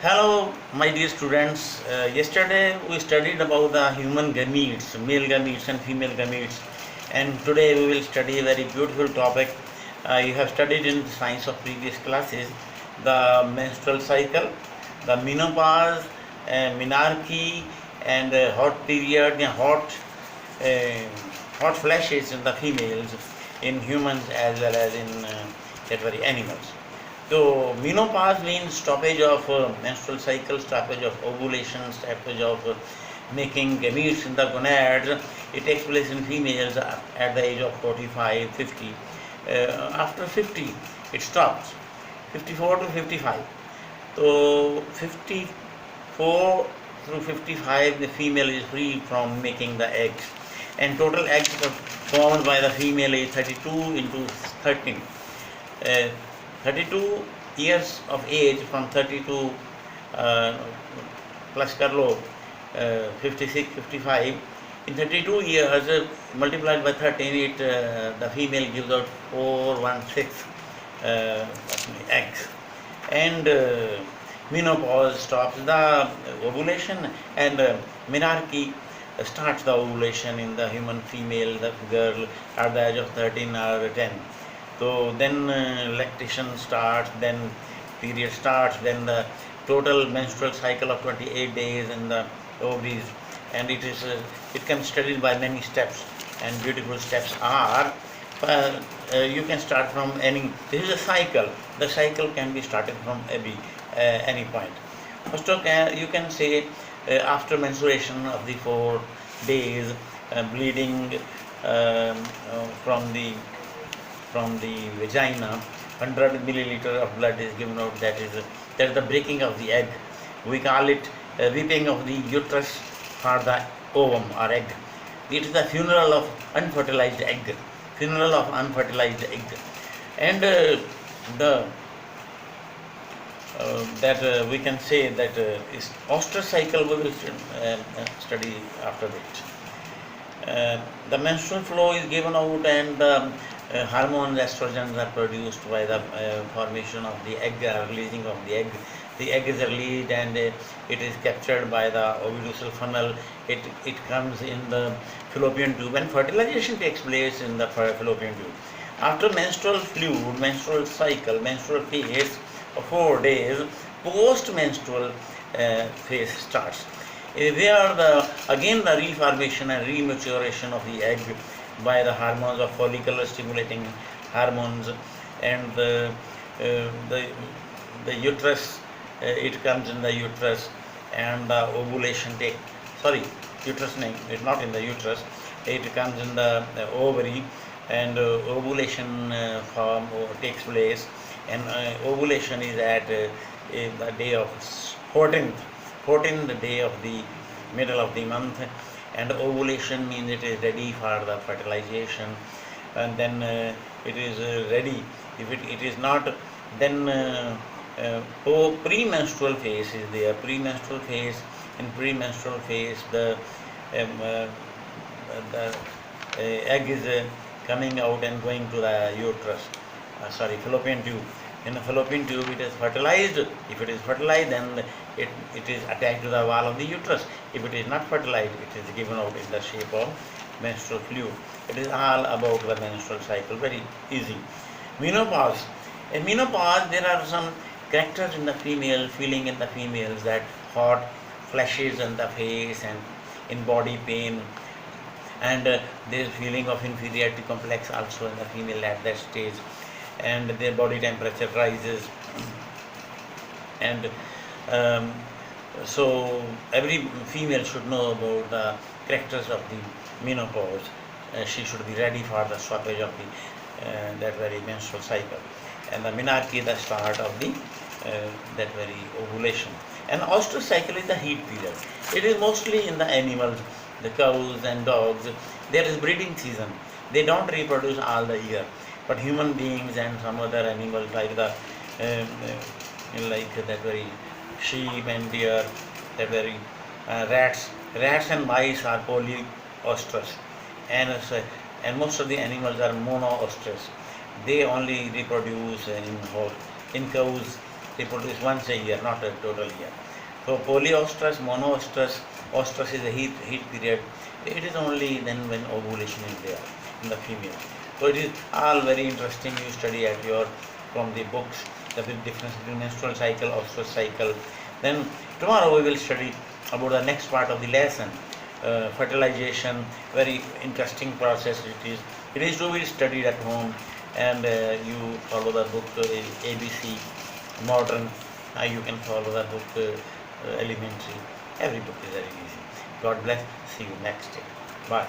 Hello, my dear students. Yesterday we studied about the human gametes, male gametes and female gametes, and today we will study a very beautiful topic. You have studied in the science of previous classes the menstrual cycle, the menopause, menarche, and hot period, uh, hot flashes in the females, in humans as well as in that very animals. So menopause means stoppage of menstrual cycle, stoppage of ovulation, stoppage of making gametes in the gonads. It takes place in females at the age of 45, 50. After 50, it stops. 54 to 55. So 54 through 55, the female is free from making the eggs. And total eggs formed by the female is 32 into 13. Uh, 32 years of age, from 32 uh, plus Carlo 56, 55. In 32 years multiplied by 13, the female gives out 416 eggs. And menopause stops the ovulation, and menarche starts the ovulation in the human female, the girl, at the age of 13 or 10. So then lactation starts, then period starts, then the total menstrual cycle of 28 days in the ovaries, and it can be studied by many steps, and beautiful steps are. You can start from any. This is a cycle. The cycle can be started from any point. First of all, you can say after menstruation of the 4 days, bleeding from the vagina, 100 milliliter of blood is given out. That is the breaking of the egg. We call it weeping of the uterus for the ovum or egg. It is the funeral of unfertilized egg. Funeral of unfertilized egg. And we can say that is ostrich cycle. We will study after that. The menstrual flow is given out, and hormones, estrogens are produced by the formation of the egg, releasing of the egg. The egg is released, and it is captured by the oviductal funnel. It comes in the fallopian tube, and fertilization takes place in the fallopian tube. After menstrual fluid, menstrual cycle, menstrual phase of 4 days, post-menstrual phase starts. Where again the reformation and rematuration of the egg by the hormones of follicular stimulating hormones, and the uterus, it comes in the uterus, and the ovulation uterus name is not in the uterus, it comes in the ovary, and ovulation takes place, and ovulation is at the day of 14th day of the middle of the month. And ovulation means it is ready for the fertilization, and then it is ready. If it is not, then premenstrual phase is there. Premenstrual phase. In premenstrual phase, the egg is coming out and going to the uterus. Fallopian tube. In the fallopian tube, it is fertilized. If it is fertilized, then it is attached to the wall of the uterus. If it is not fertilized, it is given out in the shape of menstrual fluid. It is all about the menstrual cycle, very easy. Menopause. In menopause, there are some characters in the female, feeling in the females, that hot flashes in the face and in body pain, and there is feeling of inferiority complex also in the female at that stage, and their body temperature rises, and so every female should know about the characters of the menopause. She should be ready for the stoppage of the that very menstrual cycle, and the menarche, the start of the that very ovulation. And ostrich cycle is the heat period. It is mostly in the animals, the cows and dogs. There is breeding season. They don't reproduce all the year, but human beings and some other animals like that very sheep and deer, that very rats and mice are polyostrous, and most of the animals are monoostrous. They only reproduce in cows reproduce once a year, not a total year. So polyostrus, monostrus, ostrus is a heat period. It is only then when ovulation is there in the female. So it is all very interesting. You study at your from the books the big difference between menstrual cycle, ostrus cycle. Then tomorrow we will study about the next part of the lesson, fertilization. Very interesting process it is. It is to be studied at home, and you follow the book ABC modern. You can follow the book elementary. Every book is very easy. God bless. See you next day. Bye.